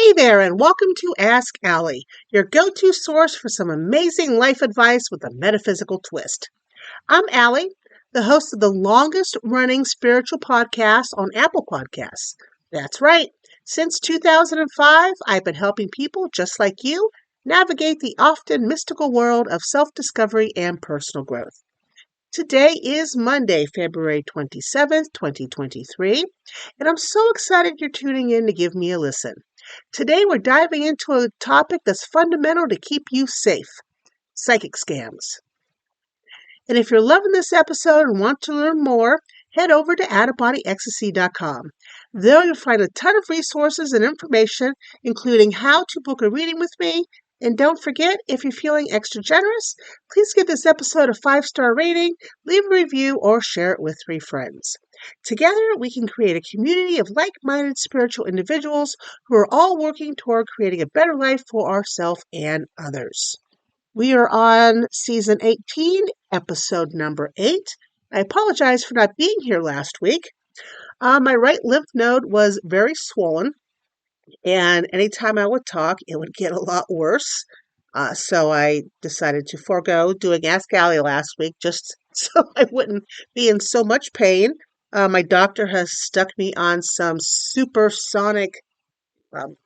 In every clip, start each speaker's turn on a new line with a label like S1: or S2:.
S1: Hey there, and welcome to Ask Allie, your go-to source for some amazing life advice with a metaphysical twist. I'm Allie, the host of the longest-running spiritual podcast on Apple Podcasts. That's right. Since 2005, I've been helping people just like you navigate the often mystical world of self-discovery and personal growth. Today is Monday, February 27th, 2023, and I'm so excited you're tuning in to give me a listen. Today, we're diving into a topic that's fundamental to keep you safe: psychic scams. And if you're loving this episode and want to learn more, head over to outofbodyecstasy.com. There you'll find a ton of resources and information, including how to book a reading with me. And don't forget, if you're feeling extra generous, please give this episode a 5-star rating, leave a review, or share it with 3 friends. Together, we can create a community of like-minded spiritual individuals who are all working toward creating a better life for ourselves and others. We are on season 18, episode number 8. I apologize for not being here last week. My right lymph node was very swollen, and anytime I would talk, it would get a lot worse. So I decided to forego doing Ask Allie last week just so I wouldn't be in so much pain. My doctor has stuck me on some supersonic um,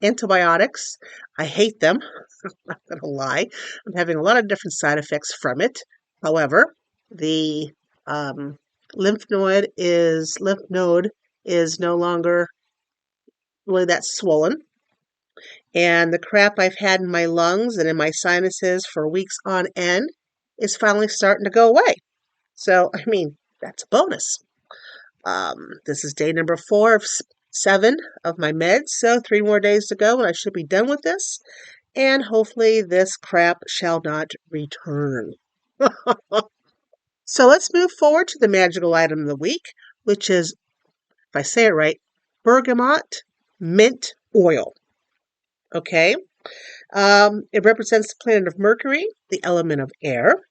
S1: antibiotics. I hate them. I'm not going to lie. I'm having a lot of different side effects from it. However, the lymph node is no longer really that swollen. And the crap I've had in my lungs and in my sinuses for weeks on end is finally starting to go away. So, that's a bonus. This is day number 4 of 7 of my meds, so 3 more days to go and I should be done with this. And hopefully this crap shall not return. So let's move forward to the magical item of the week, which is, if I say it right, bergamot mint oil. Okay? It represents the planet of Mercury, the element of air.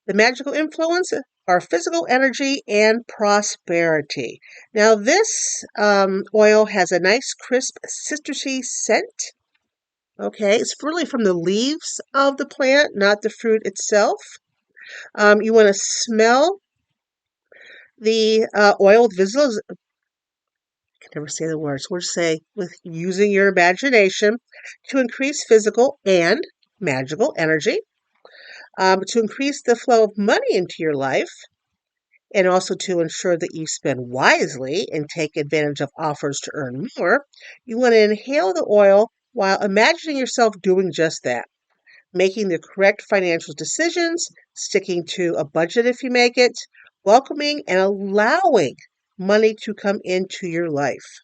S1: The magical influence are physical energy and prosperity. Now, this oil has a nice, crisp, citrusy scent. Okay, it's really from the leaves of the plant, not the fruit itself. You want to smell the oil. I can never say the words. We'll just say with using your imagination to increase physical and magical energy, to increase the flow of money into your life, and also to ensure that you spend wisely and take advantage of offers to earn more. You want to inhale the oil while imagining yourself doing just that, making the correct financial decisions, sticking to a budget if you make it, welcoming and allowing money to come into your life.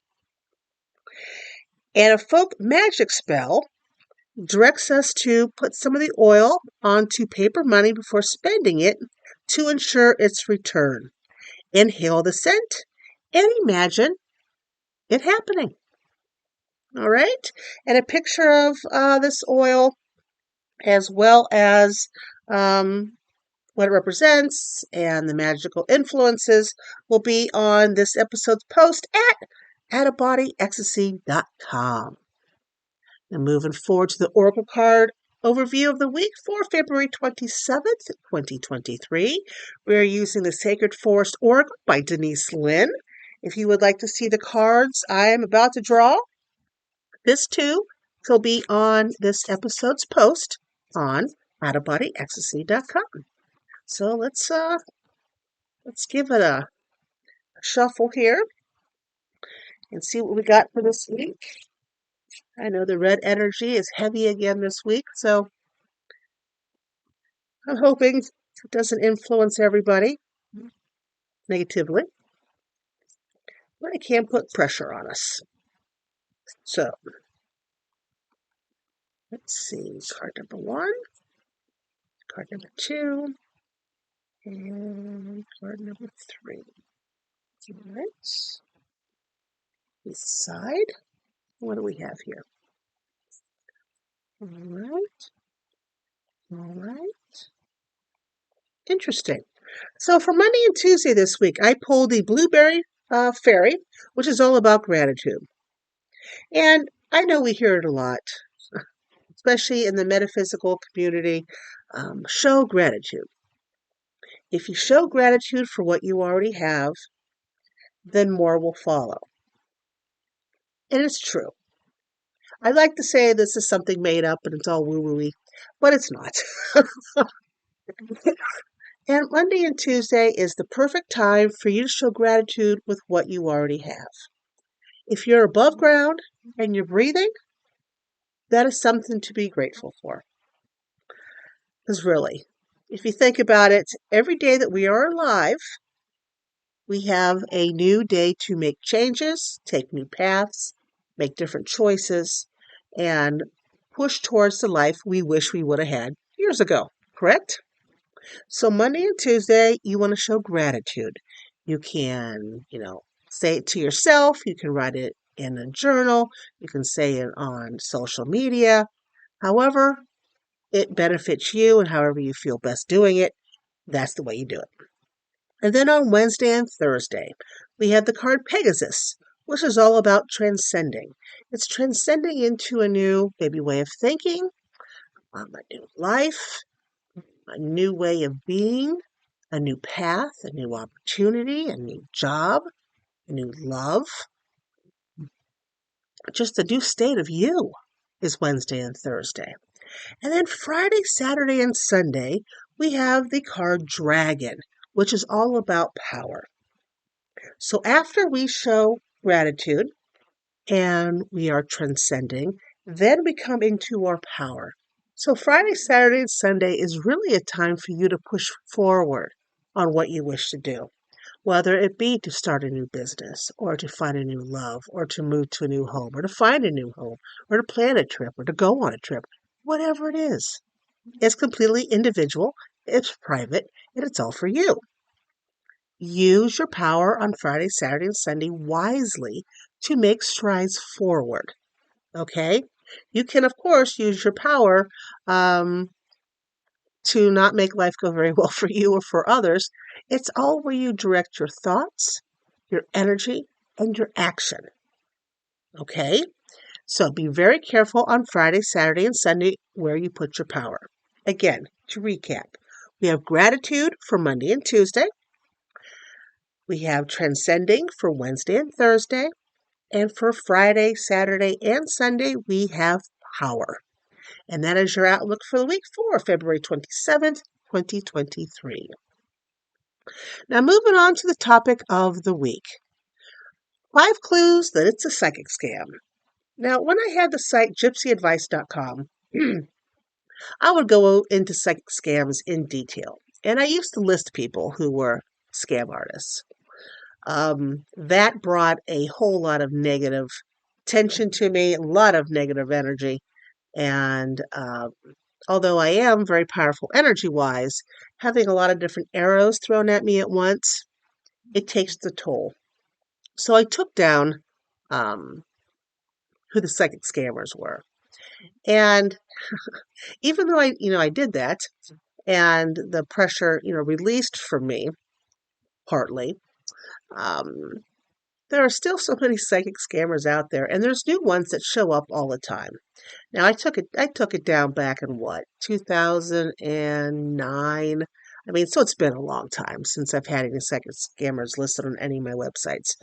S1: And a folk magic spell directs us to put some of the oil onto paper money before spending it to ensure its return. Inhale the scent and imagine it happening. All right? And a picture of this oil, as well as what it represents and the magical influences, will be on this episode's post at outofbodyecstasy.com. And moving forward to the Oracle card overview of the week for February 27th, 2023. We're using the Sacred Forest Oracle by Denise Lynn. If you would like to see the cards I am about to draw, this too will be on this episode's post on outofbodyecstasy.com. So let's give it a shuffle here and see what we got for this week. I know the red energy is heavy again this week, so I'm hoping it doesn't influence everybody negatively, but it can put pressure on us. So, let's see, card number 1, card number 2, and card number 3. All right. This side, what do we have here? All right. All right. Interesting. So for Monday and Tuesday this week, I pulled the Blueberry Fairy, which is all about gratitude. And I know we hear it a lot, especially in the metaphysical community. Show gratitude. If you show gratitude for what you already have, then more will follow. And it's true. I like to say this is something made up and it's all woo-woo-y, but it's not. And Monday and Tuesday is the perfect time for you to show gratitude with what you already have. If you're above ground and you're breathing, that is something to be grateful for. Because really, if you think about it, every day that we are alive, we have a new day to make changes, take new paths, make different choices, and push towards the life we wish we would have had years ago, correct? So Monday and Tuesday, you want to show gratitude. You can, say it to yourself. You can write it in a journal. You can say it on social media. However, it benefits you and however you feel best doing it, that's the way you do it. And then on Wednesday and Thursday, we have the card Pegasus, which is all about transcending. It's transcending into a new, maybe, way of thinking, a new life, a new way of being, a new path, a new opportunity, a new job, a new love, just a new state of you is Wednesday and Thursday. And then Friday, Saturday, and Sunday, we have the card Dragon, which is all about power. So after we show gratitude and we are transcending, then we come into our power. So Friday, Saturday, and Sunday is really a time for you to push forward on what you wish to do, whether it be to start a new business or to find a new love or to move to a new home or to find a new home or to plan a trip or to go on a trip, whatever it is. It's completely individual, it's private, and it's all for you. Use your power on Friday, Saturday, and Sunday wisely to make strides forward. Okay? You can, of course, use your power to not make life go very well for you or for others. It's all where you direct your thoughts, your energy, and your action. Okay? So be very careful on Friday, Saturday, and Sunday where you put your power. Again, to recap, we have gratitude for Monday and Tuesday. We have transcending for Wednesday and Thursday. And for Friday, Saturday, and Sunday, we have power. And that is your outlook for the week for February 27th, 2023. Now, moving on to the topic of the week. 5 clues that it's a psychic scam. Now, when I had the site gypsyadvice.com, I would go into psychic scams in detail. And I used to list people who were scam artists. That brought a whole lot of negative tension to me, a lot of negative energy. And although I am very powerful energy-wise, having a lot of different arrows thrown at me at once, it takes the toll. So I took down who the psychic scammers were. And even though I did that, and the pressure, released from me, partly, um, there are still so many psychic scammers out there, and there's new ones that show up all the time. Now I took it down back in 2009. I mean, so it's been a long time since I've had any psychic scammers listed on any of my websites.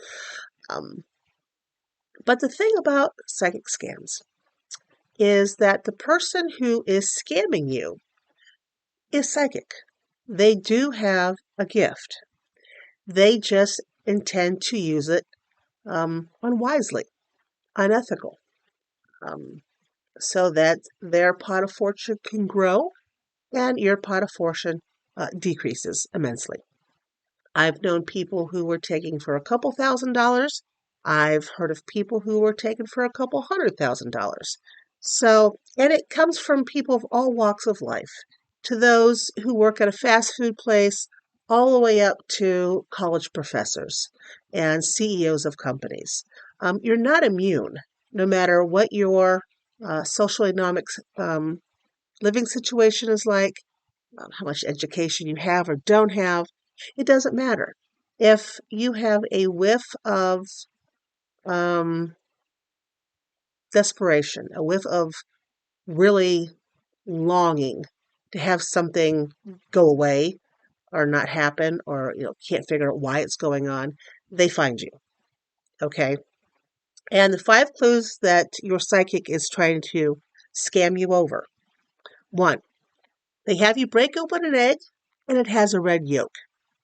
S1: But the thing about psychic scams is that the person who is scamming you is psychic. They do have a gift. They just intend to use it unwisely, unethical, so that their pot of fortune can grow and your pot of fortune decreases immensely. I've known people who were taking for a couple $1,000s. I've heard of people who were taken for a couple $100,000. So, and it comes from people of all walks of life, to those who work at a fast food place, all the way up to college professors and CEOs of companies. You're not immune, no matter what your socioeconomic living situation is like, how much education you have or don't have. It doesn't matter. If you have a whiff of desperation, a whiff of really longing to have something go away or not happen, or can't figure out why it's going on, they find you. Okay. And the 5 clues that your psychic is trying to scam you over. 1, they have you break open an egg and it has a red yolk,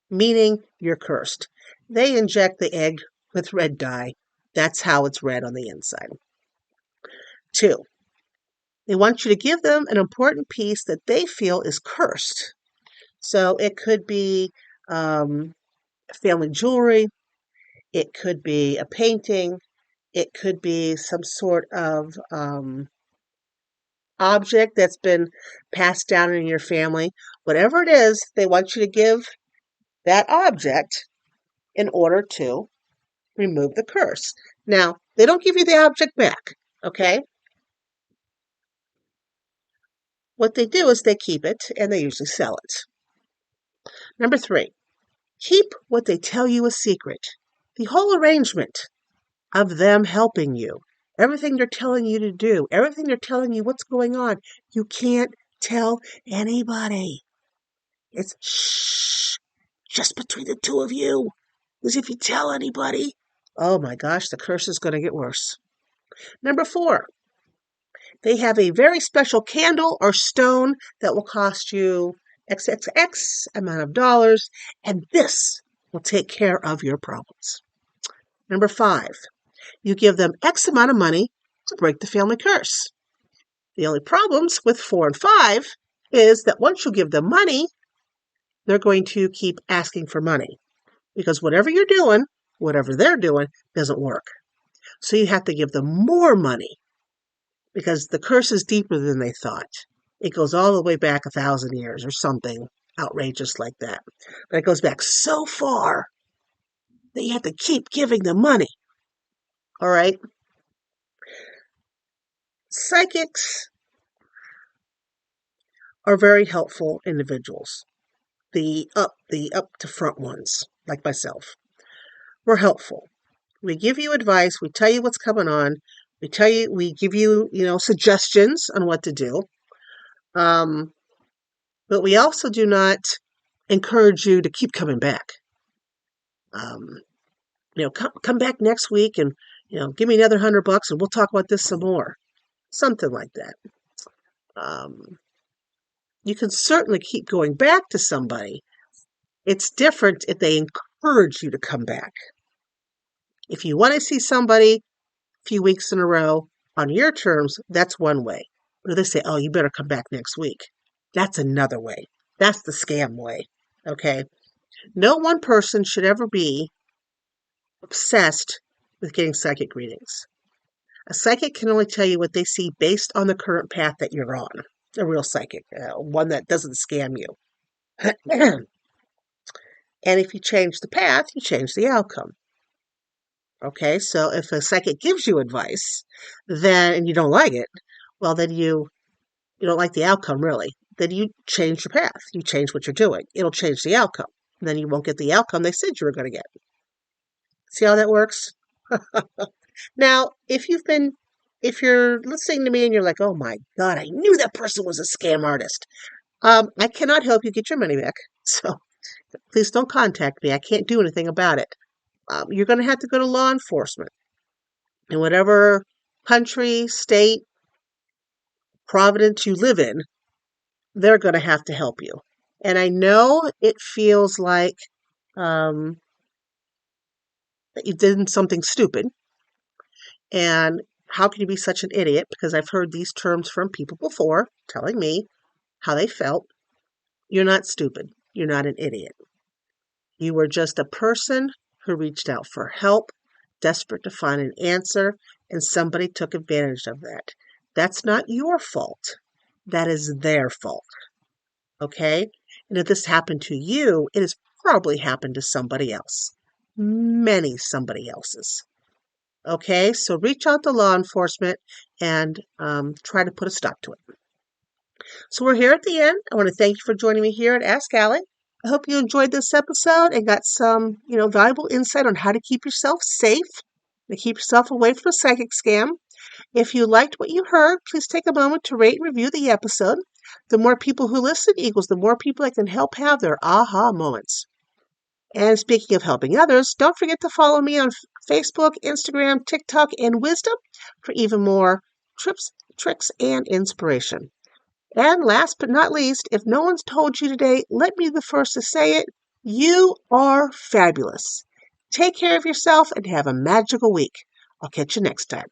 S1: meaning you're cursed. They inject the egg with red dye. That's how it's red on the inside. 2, they want you to give them an important piece that they feel is cursed. So it could be family jewelry, it could be a painting, it could be some sort of object that's been passed down in your family. Whatever it is, they want you to give that object in order to remove the curse. Now, they don't give you the object back, okay? What they do is they keep it and they usually sell it. Number 3, keep what they tell you a secret. The whole arrangement of them helping you, everything they're telling you to do, everything they're telling you what's going on, you can't tell anybody. It's shh, just between the 2 of you. Because if you tell anybody, oh my gosh, the curse is going to get worse. Number 4, they have a very special candle or stone that will cost you XXX amount of dollars, and this will take care of your problems. Number 5, you give them X amount of money to break the family curse. The only problems with 4 and 5 is that once you give them money, they're going to keep asking for money because whatever you're doing, whatever they're doing, doesn't work. So you have to give them more money because the curse is deeper than they thought. It goes all the way back 1,000 years or something outrageous like that. But it goes back so far that you have to keep giving them money. All right? Psychics are very helpful individuals. The up to front ones, like myself. We're helpful. We give you advice. We tell you what's coming on. We give you, suggestions on what to do. But we also do not encourage you to keep coming back. Come back next week and, give me another $100 and we'll talk about this some more. Something like that. You can certainly keep going back to somebody. It's different if they encourage you to come back. If you want to see somebody a few weeks in a row on your terms, that's one way. But if they say, oh, you better come back next week, that's another way. That's the scam way. Okay? No one person should ever be obsessed with getting psychic readings. A psychic can only tell you what they see based on the current path that you're on. A real psychic, one that doesn't scam you. And if you change the path, you change the outcome. Okay, so if a psychic gives you advice, and you don't like it, well, then you don't like the outcome, really. Then you change your path. You change what you're doing. It'll change the outcome. Then you won't get the outcome they said you were going to get. See how that works? Now, if you're listening to me and you're like, oh my God, I knew that person was a scam artist. I cannot help you get your money back. So please don't contact me. I can't do anything about it. You're going to have to go to law enforcement in whatever country, state, province you live in. They're going to have to help you. And I know it feels like that you did something stupid. And how can you be such an idiot? Because I've heard these terms from people before telling me how they felt. You're not stupid. You're not an idiot. You were just a person who reached out for help, desperate to find an answer, and somebody took advantage of that. That's not your fault. That is their fault. Okay? And if this happened to you, it has probably happened to somebody else. Many somebody else's. Okay? So reach out to law enforcement and try to put a stop to it. So we're here at the end. I want to thank you for joining me here at Ask Allie. I hope you enjoyed this episode and got some, valuable insight on how to keep yourself safe and keep yourself away from a psychic scam. If you liked what you heard, please take a moment to rate and review the episode. The more people who listen equals the more people I can help have their aha moments. And speaking of helping others, don't forget to follow me on Facebook, Instagram, TikTok, and Wisdom for even more tips, tricks, and inspiration. And last but not least, if no one's told you today, let me be the first to say it. You are fabulous. Take care of yourself and have a magical week. I'll catch you next time.